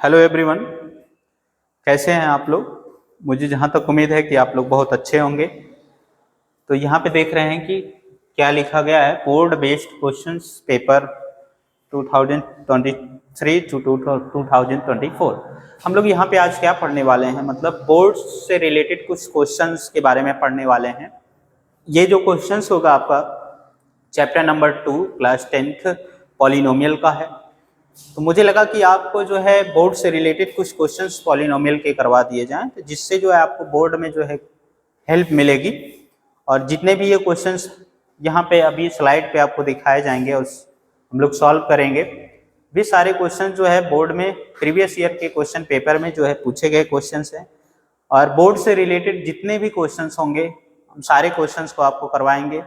Hello everyone, कैसे हैं आप लोग। मुझे जहाँ तक उम्मीद है कि आप लोग बहुत अच्छे होंगे। तो यहाँ पे देख रहे हैं कि क्या लिखा गया है, board based questions paper 2023 to 2024। हम लोग यहाँ पे आज क्या पढ़ने वाले हैं, मतलब बोर्ड से रिलेटेड कुछ क्वेश्चंस के बारे में पढ़ने वाले हैं। ये जो क्वेश्चंस होगा आपका chapter number 2 class 10th polynomial का है। तो मुझे लगा कि आपको जो है बोर्ड से रिलेटेड कुछ क्वेश्चंस पॉलिनोमियल के करवा दिए जाएं, तो जिससे जो है आपको बोर्ड में जो है हेल्प मिलेगी। और जितने भी ये क्वेश्चंस यहाँ पे अभी स्लाइड पे आपको दिखाए जाएंगे और हम लोग सॉल्व करेंगे, भी सारे क्वेश्चन जो है बोर्ड में प्रीवियस ईयर के क्वेश्चन पेपर में जो है पूछे गए क्वेश्चंस हैं। और बोर्ड से रिलेटेड जितने भी क्वेश्चंस होंगे हम सारे क्वेश्चंस को आपको करवाएंगे।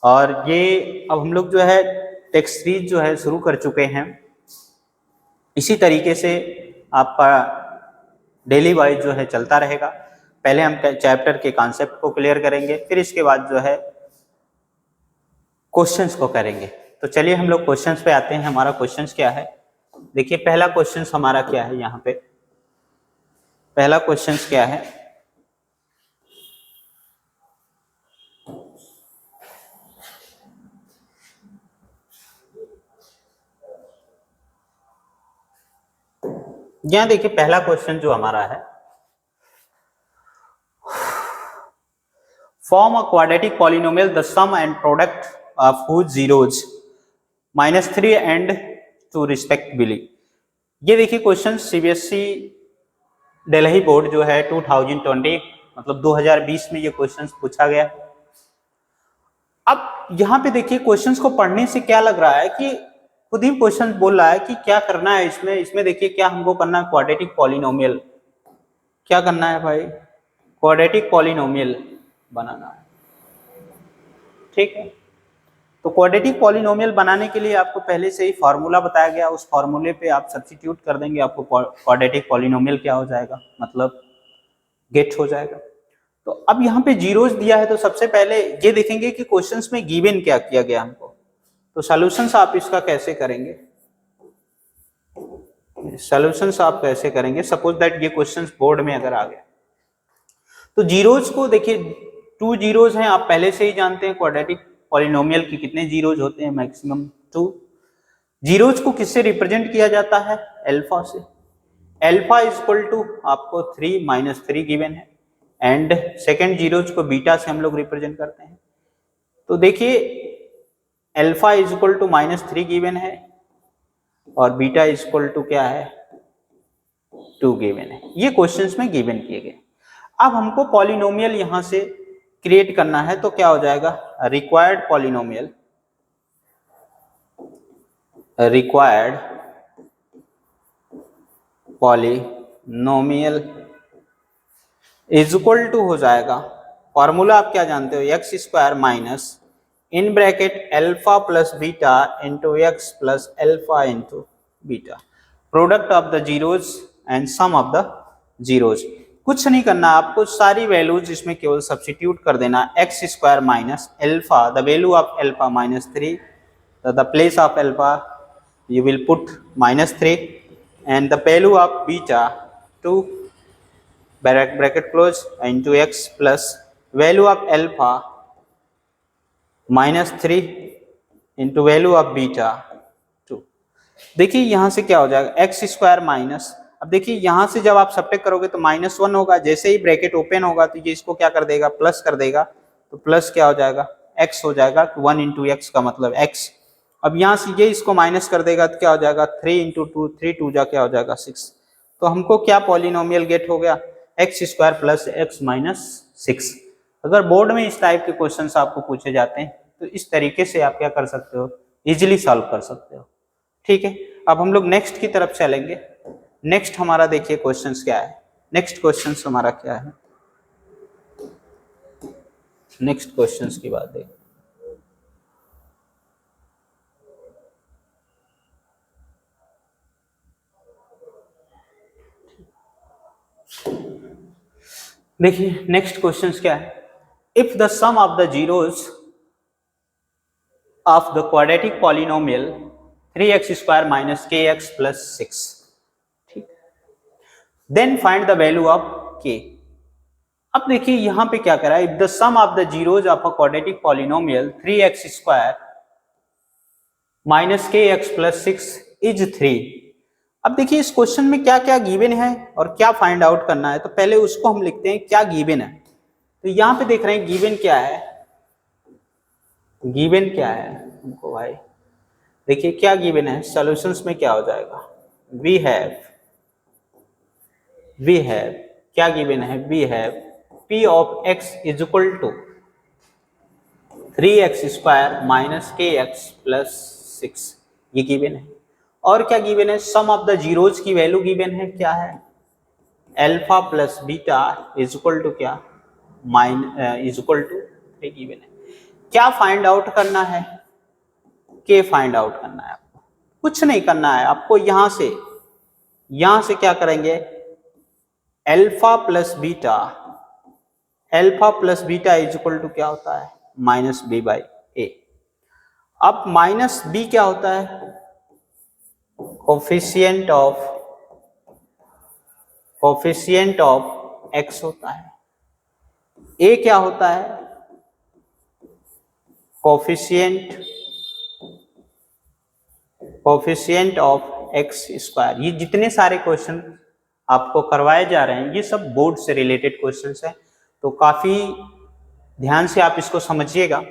और ये अब हम लोग जो है टेक्स्ट सीरीज जो है शुरू कर चुके हैं। इसी तरीके से आपका डेली वाइज जो है चलता रहेगा। पहले हम चैप्टर के कॉन्सेप्ट को क्लियर करेंगे, फिर इसके बाद जो है क्वेश्चंस को करेंगे। तो चलिए हम लोग क्वेश्चंस पे आते हैं। हमारा क्वेश्चंस क्या है, देखिए पहला क्वेश्चंस हमारा क्या है। यहाँ पे पहला क्वेश्चंस क्या है, यहाँ देखिए पहला क्वेश्चन जो हमारा है, form a quadratic polynomial the sum and product of whose zeros -3 and 2 respectively. ये देखिए क्वेश्चन सीबीएसई दिल्ली बोर्ड जो है 2020 मतलब 2020 में ये क्वेश्चंस पूछा गया। अब यहाँ पे देखिए क्वेश्चंस को पढ़ने से क्या लग रहा है कि खुद ही क्वेश्चन बोल रहा है कि क्या करना है इसमें देखिए क्या हमको करना है, क्वाड्रेटिक पॉलिनोमियल। क्या करना है भाई, क्वाड्रेटिक पॉलिनोमियल बनाना है, ठीक है। तो क्वाड्रेटिक पॉलिनोमियल बनाने के लिए आपको पहले से ही फार्मूला बताया गया, उस फार्मूले पे आप सब्स्टिट्यूट कर देंगे, आपको क्वाड्रेटिक पॉलिनोमियल क्या हो जाएगा, मतलब गेट हो जाएगा। तो अब यहाँ पे जीरोस दिया है, तो सबसे पहले ये देखेंगे कि क्वेश्चंस में गिवन क्या किया गया हमको। तो सॉल्यूशंस आप इसका कैसे करेंगे, सॉल्यूशंस आप कैसे करेंगे। सपोज दैट ये क्वेश्चंस बोर्ड में अगर आ गया, तो जीरोस को देखिए 2 जीरोस हैं, आप पहले से ही जानते हैं क्वाड्रेटिक पॉलिनोमियल के कितने जीरोस होते हैं, मैक्सिमम 2। जीरोस को किससे रिप्रेजेंट किया जाता है, अल्फा से। अल्फा इज इक्वल टू आपको 3 -3 गिवन है, एंड सेकेंड जीरोस को बीटा से हम लोग रिप्रेजेंट करते हैं। तो देखिए alpha is equal to -3 given है और बीटा इज इक्वल टू क्या है, 2 गिवन है। ये क्वेश्चंस में गिवन किए गए। अब हमको पॉलिनोमियल यहां से क्रिएट करना है, तो क्या हो जाएगा, required polynomial, required polynomial is equal to हो जाएगा, फॉर्मूला आप क्या जानते हो, x square minus in bracket alpha plus beta into x plus alpha into beta, product of the zeros and sum of the zeros. कुछ नहीं करना, आपको सारी वैल्यूज इसमें केवल सब्स्टिट्यूट कर देना। X square minus alpha, the value of alpha -3, the place of alpha you will put -3 and the value of beta 2 bracket close into x plus value of alpha -3 into value of beta 2। देखिए यहां से क्या हो जाएगा, x square minus, अब देखिए यहां से जब आप सब्ट्रैक्ट करोगे तो -1 होगा, जैसे ही ब्रैकेट ओपन होगा तो ये इसको क्या कर देगा, प्लस कर देगा। तो प्लस क्या हो जाएगा, x हो जाएगा, 1 इंटू एक्स का मतलब x। अब यहाँ से ये इसको माइनस कर देगा तो क्या हो जाएगा, 3 इंटू 2, 3 2 जा क्या हो जाएगा 6। तो हमको क्या पॉलिनोमियल गेट हो गया, x square plus x minus 6। अगर बोर्ड में इस टाइप के क्वेश्चंस आपको पूछे जाते हैं तो इस तरीके से आप क्या कर सकते हो, इजिली सॉल्व कर सकते हो, ठीक है। अब हम लोग नेक्स्ट की तरफ चलेंगे। नेक्स्ट हमारा देखिए क्वेश्चंस क्या है, नेक्स्ट क्वेश्चंस हमारा क्या है, नेक्स्ट क्वेश्चंस की बात देखिए। देखिए नेक्स्ट क्वेश्चन क्या है, if the sum of the zeros of the quadratic polynomial 3x² - kx + 6, then find the value of K. अब देखिए यहां पे क्या करा है, if the sum of the zeros of a quadratic polynomial 3x square minus K x plus 6 is 3। अब देखिए इस क्वेश्चन में क्या क्या गिवन है और क्या फाइंड आउट करना है, तो पहले उसको हम लिखते हैं क्या गिवन है। तो यहां पे देख रहे हैं गिवन क्या है, गिवन क्या है हमको भाई, देखिए क्या गिवन है, सॉल्यूशंस में क्या हो जाएगा, वी हैव क्या गिवन है, we have p of x is equal to 3x square minus K x plus 6, ये गिवन है। और क्या गिवन है, सम ऑफ द जीरोज की वैल्यू गिवन है, क्या है, alpha plus beta is equal to क्या, इज इक्वल टू 3 गिवन है। क्या फाइंड आउट करना है, के फाइंड आउट करना है आपको, कुछ नहीं करना है आपको, यहां से क्या करेंगे, alpha plus beta is equal to क्या होता है, माइनस बी बाई ए। अब माइनस बी क्या होता है, कोफिशिएंट ऑफ एक्स होता है, ए क्या होता है, कोफिशिएंट ऑफ एक्स स्क्वायर। ये जितने सारे क्वेश्चन आपको करवाए जा रहे हैं ये सब बोर्ड से रिलेटेड क्वेश्चंस हैं, तो काफी ध्यान से आप इसको समझिएगा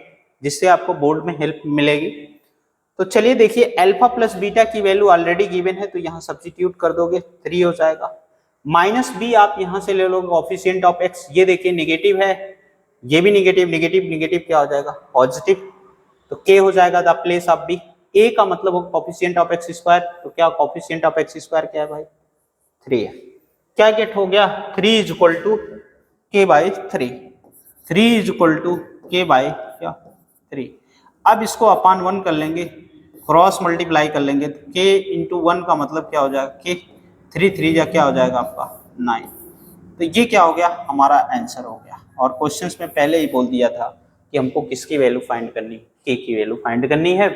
जिससे आपको बोर्ड में हेल्प मिलेगी। तो चलिए देखिए अल्फा प्लस बीटा की वैल्यू ऑलरेडी गिवन है तो यहाँ सब्स्टिट्यूट कर दोगे 3 हो जाएगा, माइनस बी आप यहाँ से ले लोगे कोफिशिएंट ऑफ एक्स, ये देखिए निगेटिव है, ये भी निगेटिव क्या हो जाएगा, पॉजिटिव, तो के हो जाएगा द प्लेस ऑफ बी। ए का मतलब हो कोफिशिएंट ऑफ एक्स स्क्वायर, तो क्या कोफिशिएंट ऑफ एक्स स्क्वायर क्या है भाई, 3 है। क्या गेट हो गया, 3 इज इक्वल टू के बाई 3, 3 इज इक्वल टू के बाई क्या 3। अब इसको अपान 1 कर लेंगे, क्रॉस मल्टीप्लाई कर लेंगे, तो के इंटू 1 का मतलब क्या हो जाएगा, के 3 या क्या हो जाएगा आपका 9। तो ये क्या हो गया, हमारा आंसर हो गया। और क्वेश्चंस में पहले ही बोल दिया था कि हमको किसकी वैल्यू फाइंड करनी, के की वैल्यू फाइंड करनी है।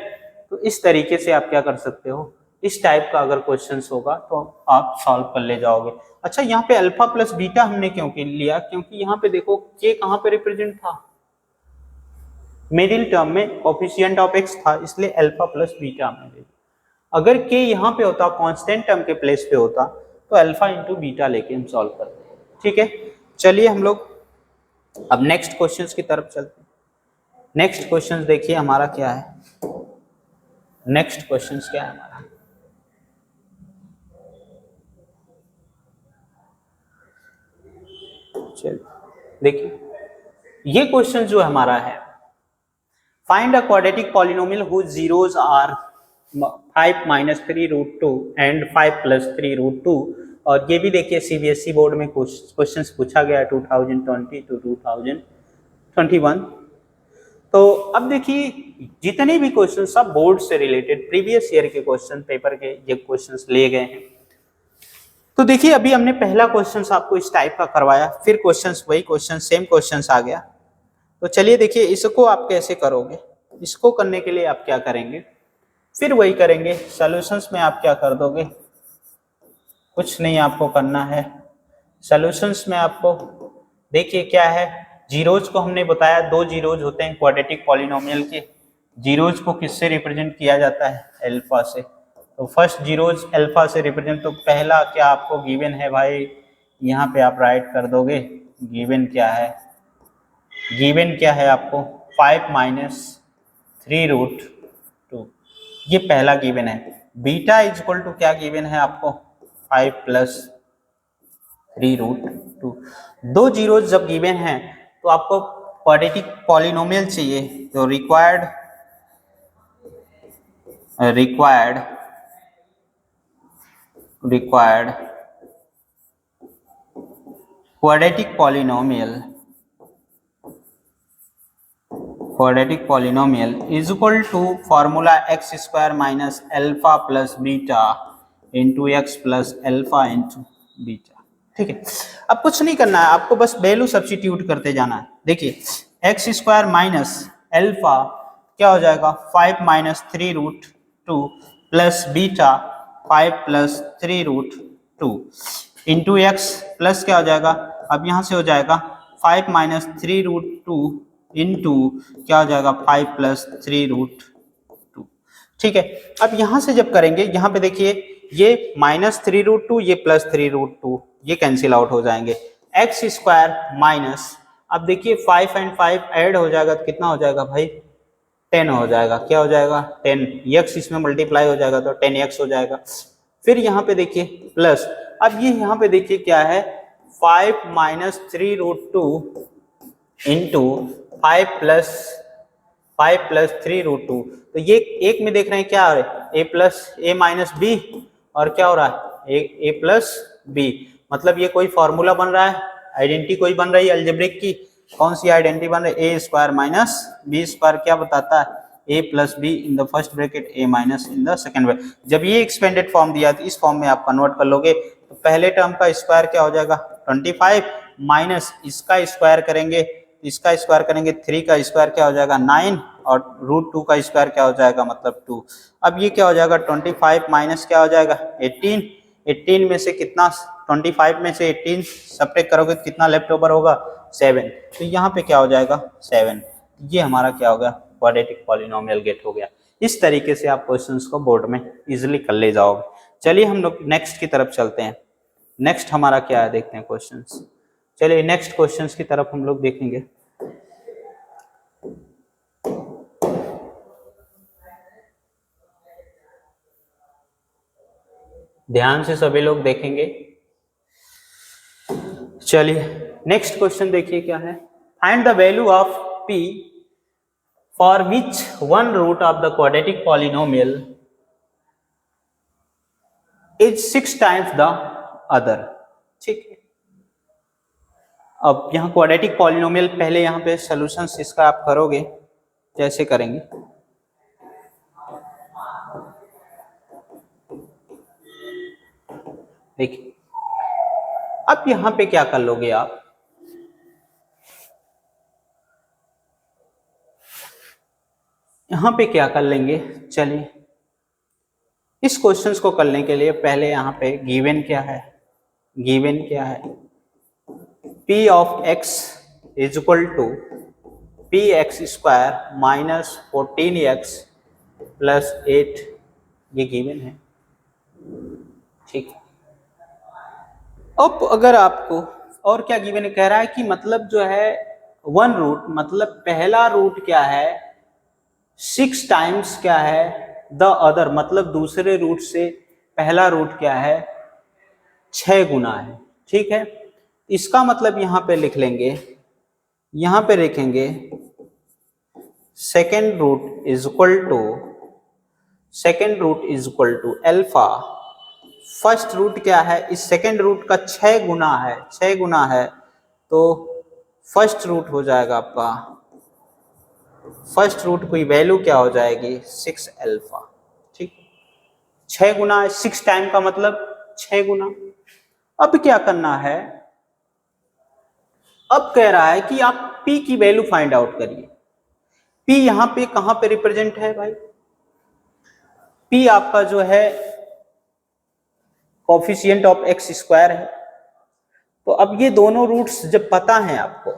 तो इस तरीके से आप क्या कर सकते हो, इस टाइप का अगर क्वेश्चंस होगा तो आप सॉल्व कर ले जाओगे। अच्छा यहाँ पे अल्फा प्लस बीटा हमने क्यों लिया, क्योंकि यहाँ पे देखो के कहाँ पे रिप्रेजेंट था, मिडिल टर्म में कोफिशिएंट ऑफ एक्स था, इसलिए अल्फा प्लस बीटा हमने ले। अगर के यहाँ पे होता, कांस्टेंट टर्म के प्लेस पे होता, तो अल्फा इंटू बीटा लेके हम सॉल्व करते हैं। ठीक है, चलिए हम लोग अब नेक्स्ट क्वेश्चंस की तरफ चलते हैं। नेक्स्ट क्वेश्चंस देखिए हमारा क्या है, नेक्स्ट क्वेश्चंस क्या है हमारा, चलिए देखिए ये क्वेश्चन जो हमारा है, find a quadratic polynomial whose zeros are 5 minus 3 root 2 and 5 plus 3 root 2। और ये भी देखिए सीबीएसई बोर्ड में क्वेश्चंस पूछा गया 2020 टू 2021। तो अब देखिए जितने भी क्वेश्चन सब बोर्ड से रिलेटेड प्रीवियस ईयर के क्वेश्चन पेपर के ये क्वेश्चंस लिए गए हैं। तो देखिए अभी हमने पहला क्वेश्चन आपको इस टाइप का करवाया, फिर क्वेश्चंस वही क्वेश्चन सेम क्वेश्चंस आ गया। तो चलिए देखिए इसको आप कैसे करोगे, इसको करने के लिए आप क्या करेंगे, फिर वही करेंगे, सॉल्यूशंस में आप क्या कर दोगे, कुछ नहीं आपको करना है। सॉल्यूशंस में आपको देखिए क्या है, जीरोज को हमने बताया 2 जीरोज होते हैं क्वाड्रेटिक पॉलिनोमियल के, जीरोज को किससे रिप्रेजेंट किया जाता है, अल्फा से। तो फर्स्ट जीरोज अल्फा से रिप्रेजेंट, तो पहला क्या आपको गिवन है भाई, यहाँ पे आप राइट कर दोगे, गिवन क्या है, गिवन क्या है आपको 5 माइनस 3 रूट 2, ये पहला गिवन है। बीटा इज इक्वल टू क्या गिवन है आपको 5 प्लस 3 रूट 2। 2 जीरो जब गिवन है तो आपको क्वाड्रेटिक पॉलिनोमियल चाहिए, तो required quadratic polynomial is equal to formula x square minus alpha plus beta into x plus alpha into beta. ठीक है, अब कुछ नहीं करना है आपको, बस वैल्यू सब्स्टिट्यूट करते जाना है। देखिए एक्स स्क्वायर माइनस अल्फा क्या हो जाएगा 5 minus 3 root 2 plus beta 5 plus 3 root 2। Into x plus क्या हो जाएगा, अब यहाँ से हो जाएगा 5 माइनस 3√2 इंटू क्या हो जाएगा 5 प्लस 3√2। ठीक है, अब यहाँ से जब करेंगे, यहाँ पे देखिए ये -3√2 ये +3√2 ये कैंसिल आउट हो जाएंगे, एक्स स्क्वायर माइनस, अब देखिए 5 एंड 5 ऐड हो जाएगा तो कितना हो जाएगा भाई 10 हो जाएगा, क्या हो जाएगा 10, एक्स इसमें मल्टीप्लाई हो जाएगा तो 10x हो जाएगा। फिर यहाँ पे देखिए प्लस, अब ये यहाँ पे देखिए क्या है 5 माइनस 3√2 इंटू 5 प्लस 3√2, तो ये एक में देख रहे हैं क्या हो रहा है, a plus A minus B, और क्या हो रहा है ए प्लस बी, मतलब ये कोई फॉर्मूला बन रहा है, आइडेंटिटी कोई बन रही है अलजेब्रिक की, कौन सी आइडेंटिटी बन रही है, a square minus b square क्या बताता है a plus b in the first bracket a minus in the second bracket. जब ये एक्सपेंडेड फॉर्म दिया तो इस फॉर्म में आप कन्वर्ट कर लोगे तो पहले टर्म का स्क्वायर क्या हो जाएगा 25 माइनस इसका स्क्वायर करेंगे, इसका स्क्वायर करेंगे 3 का स्क्वायर क्या हो जाएगा 9 और √2 का स्क्वायर क्या हो जाएगा मतलब 2। अब ये क्या हो जाएगा 25 माइनस क्या हो जाएगा 18, 18 में से कितना 25 में से 18 सब्ट्रैक्ट करोगे तो कितना लेफ्ट ओवर होगा 7, तो यहाँ पे क्या हो जाएगा 7, ये हमारा क्या हो गया क्वाड्रेटिक पॉलिनोमियल गेट हो गया। इस तरीके से आप क्वेश्चंस को बोर्ड में इजीली कर ले जाओगे। चलिए हम लोग नेक्स्ट की तरफ चलते हैं, नेक्स्ट हमारा क्या है देखते हैं क्वेश्चंस। चलिए नेक्स्ट क्वेश्चंस की तरफ हम लोग देखेंगे। ध्यान से सभी लोग देखेंगे। चलिए नेक्स्ट क्वेश्चन देखिए क्या है, find the value of p for which one root of the quadratic polynomial is 6 times the other. ठीक है, अब यहाँ क्वाड्रेटिक पॉलिनोमियल पहले यहाँ पे सॉल्यूशंस इसका आप करोगे, जैसे करेंगे देखिए, अब यहाँ पे क्या कर लोगे आप, यहाँ पे क्या कर लेंगे, चलिए इस क्वेश्चंस को करने के लिए पहले यहाँ पे गिवन क्या है, गिवन क्या है p of x is equal to P x square minus 14x plus 8, ये गिवन है। ठीक, अब अगर आपको और क्या गिवन कह रहा है कि मतलब जो है वन रूट मतलब पहला रूट क्या है 6 टाइम्स क्या है द अदर, मतलब दूसरे रूट से पहला रूट क्या है 6 गुना है। ठीक है, इसका मतलब यहां पे लिख लेंगे, यहां पे लिखेंगे second root is equal to alpha, first root क्या है इस सेकेंड रूट का 6 गुना है, 6 गुना है तो फर्स्ट रूट हो जाएगा आपका, फर्स्ट रूट की वैल्यू क्या हो जाएगी 6 अल्फा। ठीक, 6 गुना 6 टाइम का मतलब 6 गुना। अब क्या करना है, अब कह रहा है कि आप p की वैल्यू फाइंड आउट करिए। p यहां पे कहां पे रिप्रेजेंट है भाई, p आपका जो है कोफिशिएंट ऑफ एक्स स्क्वायर है, तो अब ये दोनों रूट्स जब पता है आपको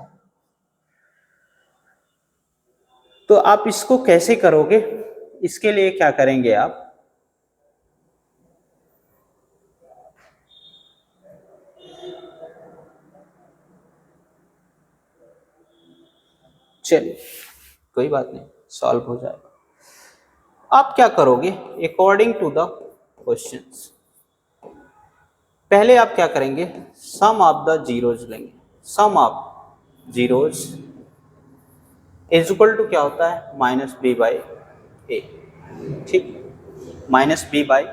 तो आप इसको कैसे करोगे, इसके लिए क्या करेंगे आप, चलिए कोई बात नहीं सॉल्व हो जाएगा। आप क्या करोगे अकॉर्डिंग टू द क्वेश्चंस, पहले आप क्या करेंगे सम ऑफ द जीरोज लेंगे, sum of zeros is equal to क्या होता है माइनस बी बाई ए। ठीक, माइनस बी बाई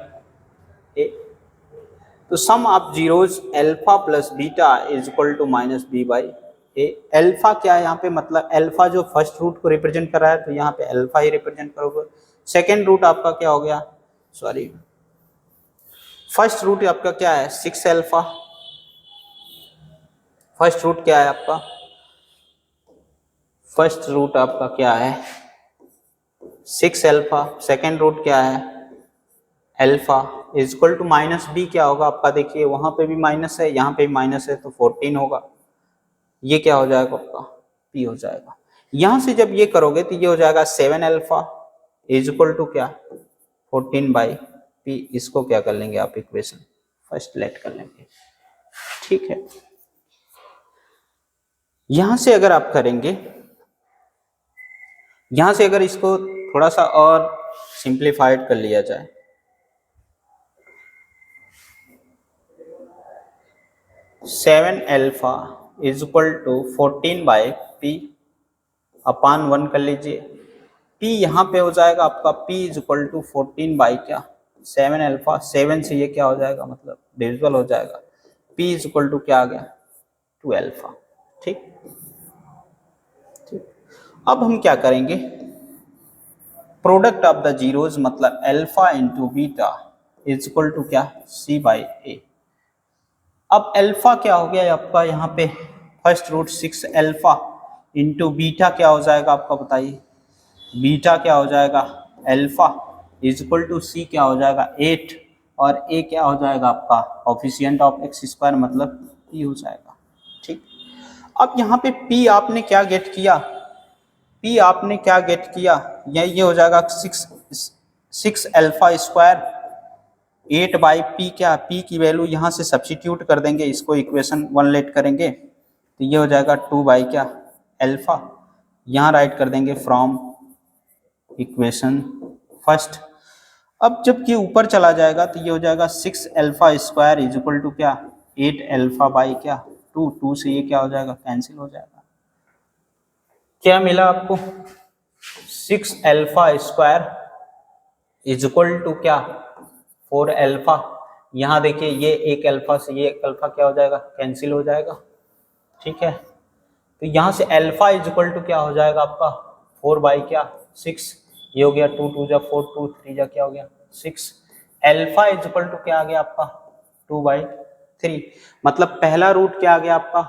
ए, तो sum of zeros alpha plus beta is equal to minus b by a. Alpha क्या है यहाँ पे, मतलब अल्फा जो फर्स्ट रूट को रिप्रेजेंट कर रहा है तो यहाँ पे अल्फा ही रिप्रेजेंट करोगे। सेकेंड रूट आपका क्या हो गया, सॉरी फर्स्ट रूट आपका क्या है 6 अल्फा, फर्स्ट रूट क्या है आपका, फर्स्ट रूट आपका क्या है 6 अल्फा, सेकेंड रूट क्या है alpha, is equal to minus B क्या होगा आपका, देखिए वहां पे भी माइनस है, यहाँ पे भी माइनस है, तो 14 होगा। ये क्या हो जाएगा आपका, पी हो जाएगा। यहां से जब ये करोगे तो ये हो जाएगा 7 अल्फा इज इक्वल टू क्या, 14 बाई पी। इसको क्या कर लेंगे आप, इक्वेशन फर्स्ट लेट कर लेंगे, ठीक है। यहां से अगर आप करेंगे, यहां से अगर इसको थोड़ा सा और सिंप्लीफाइड कर लिया जाए, seven alpha is equal to 14 by P upon 1 कर लीजिए। पी यहाँ पे हो जाएगा आपका, P is equal to 14 by क्या, 7 अल्फा, 7 से ये क्या हो जाएगा, मतलब डिविजिबल हो जाएगा। पी इज इक्वल टू क्या आ गया, 2 अल्फा, ठीक। अब हम क्या करेंगे, प्रोडक्ट ऑफ द जीरोज मतलब alpha into beta is equal to क्या, सी बाई ए। अब अल्फा क्या हो गया आपका, यहाँ पे first root 6 alpha into beta क्या हो जाएगा आपका, बताइए। बीटा क्या हो जाएगा, alpha is equal to C क्या हो जाएगा 8, और ए क्या हो जाएगा आपका ऑफिशिएंट ऑफ एक्स स्क्वायर मतलब पी हो जाएगा, ठीक। अब यहाँ पे पी आपने क्या गेट किया, पी आपने क्या गेट किया, ये हो जाएगा 6 अल्फा स्क्वायर 8 बाई पी, क्या पी की वैल्यू यहाँ से सब्स्टिट्यूट कर देंगे, इसको इक्वेशन 1 लेट करेंगे तो ये हो जाएगा 2 बाई क्या अल्फा, यहाँ राइट कर देंगे फ्रॉम इक्वेशन फर्स्ट। अब जब ये ऊपर चला जाएगा तो ये हो जाएगा 6 alpha square is equal to क्या 8 अल्फा बाई क्या 2, 2 से ये क्या हो जाएगा कैंसिल हो जाएगा। क्या मिला आपको, 6 alpha square is equal to क्या 4 अल्फा। यहाँ देखिए ये एक अल्फा से ये एक अल्फा क्या हो जाएगा कैंसिल हो जाएगा, ठीक है। तो यहाँ से अल्फा इज इक्वल टू क्या हो जाएगा आपका 4 बाई क्या 6, ये हो गया 2 2 जा 4, 2 3 जा क्या हो गया 6। अल्फा इज इक्वल टू क्या आ गया आपका 2 बाई 3, मतलब पहला रूट क्या आ गया आपका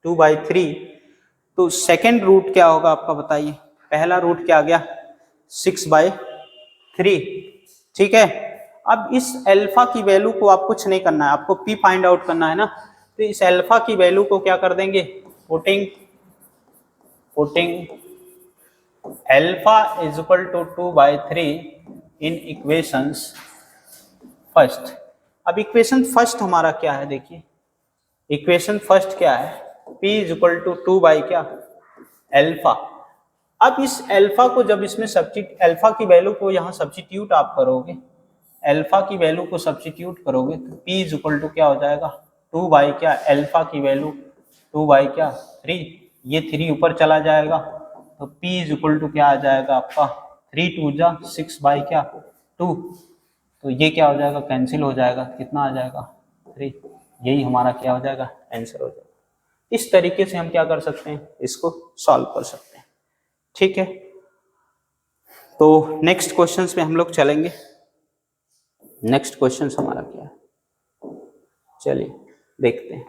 2 बाई 3। तो सेकेंड रूट क्या होगा आपका बताइए, पहला रूट क्या आ गया 6 बाई 3, ठीक है। अब इस अल्फा की वैल्यू को आप कुछ नहीं करना है, आपको पी फाइंड आउट करना है ना, तो इस अल्फा की वैल्यू को क्या कर देंगे, putting alpha is equal to 2 by 3 in equations first. अब इक्वेशन फर्स्ट हमारा क्या है, देखिए इक्वेशन फर्स्ट क्या है, p is equal to 2 by क्या अल्फा। अब इस अल्फा को जब इसमें अल्फा की वैल्यू को यहाँ सब्स्टिट्यूट आप करोगे, अल्फा की वैल्यू को सब्स्टिट्यूट करोगे तो p इज इक्वल टू क्या हो जाएगा 2 बाई क्या अल्फा की वैल्यू 2 बाई क्या 3, ये 3 ऊपर चला जाएगा तो p इज इक्वल टू क्या आ जाएगा आपका 3 2 जा 6 बाई क्या 2, तो ये क्या हो जाएगा कैंसिल हो जाएगा, कितना आ जाएगा 3, यही हमारा क्या हो जाएगा आंसर हो जाएगा। इस तरीके से हम क्या कर सकते हैं, इसको सॉल्व कर सकते हैं, ठीक है। तो नेक्स्ट क्वेश्चंस में हम लोग चलेंगे। नेक्स्ट क्वेश्चंस हमारा क्या है, चलिए देखते हैं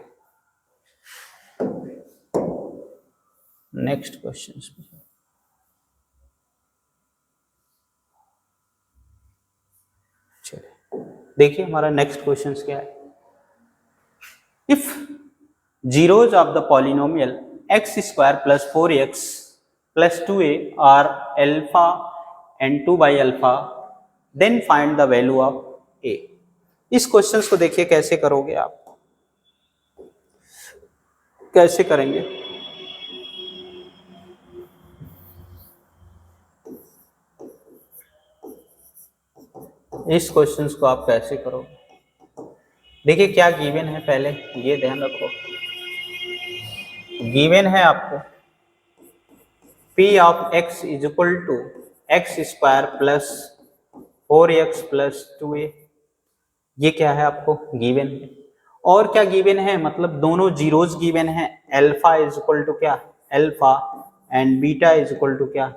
नेक्स्ट क्वेश्चंस में। चलिए देखिए हमारा नेक्स्ट क्वेश्चंस क्या है, if zeros of the polynomial x square plus 4x plus 2a are alpha and 2 by alpha, then find the value of a। इस क्वेश्चंस को देखिए कैसे करोगे आप, कैसे करेंगे, इस क्वेश्चंस को आप कैसे करोगे। देखिए क्या गिवन है, पहले ये ध्यान रखो, गिवन है आपको p of x is equal to x square plus 4x plus 2a, ये क्या है आपको गिवन है। और क्या गिवन है, मतलब दोनों जीरोज गिवन है, अल्फा इज इक्वल टू क्या alpha and beta is equal to क्या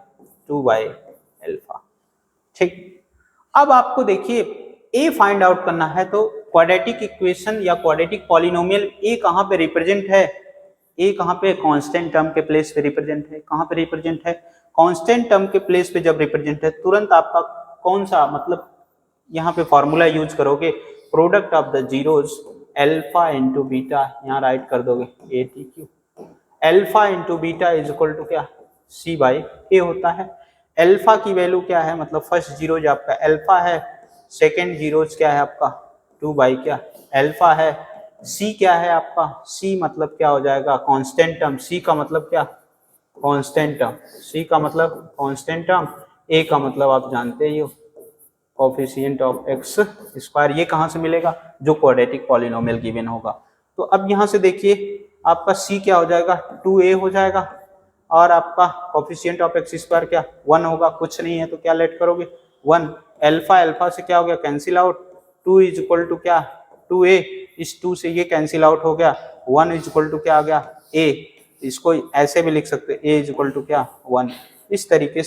2 बाई अल्फा, ठीक। अब आपको देखिए a फाइंड आउट करना है, तो क्वाड्रेटिक इक्वेशन या क्वाड्रेटिक पॉलिनोमियल a कहाँ पे रिप्रेजेंट है, a कहाँ पे कांस्टेंट टर्म के प्लेस पे रिप्रेजेंट है, कहाँ पे रिप्रेजेंट है कांस्टेंट टर्म के प्लेस पे। जब रिप्रेजेंट है तुरंत आपका कौन सा मतलब यहाँ पे फॉर्मूला यूज करोगे, product of the zeros alpha into beta, यहाँ राइट कर दोगे A T Q, alpha into beta is equal to क्या, सी बाई ए होता है। अल्फा की वैल्यू क्या है, मतलब फर्स्ट जीरोज आपका अल्फा है, सेकेंड जीरोज क्या है आपका 2 बाई क्या अल्फा है, सी क्या है आपका, सी मतलब क्या हो जाएगा कांस्टेंट टर्म, सी का मतलब क्या कांस्टेंट टर्म, सी का मतलब कांस्टेंट टर्म, ए का मतलब आप जानते ही हो कोफिशिएंट ऑफ एक्स स्क्वायर। ये कहाँ से मिलेगा, जो क्वाड्रेटिक पॉलिनोमियल गिवन होगा। तो अब यहाँ से देखिए आपका सी क्या हो जाएगा 2a हो जाएगा, और आपका कोफिशिएंट ऑफ एक्स स्क्वायर क्या 1 होगा, कुछ नहीं है तो क्या लेट करोगे 1, अल्फा अल्फा से क्या हो गया cancel out, 2 is equal to क्या 2a, इस 2 से ये कैंसिल आउट हो गया, 1 इज इक्वल टू क्या आ गया a, इसको ऐसे भी लिख सकते a इज इक्वल टू क्या 1। इस तरीके से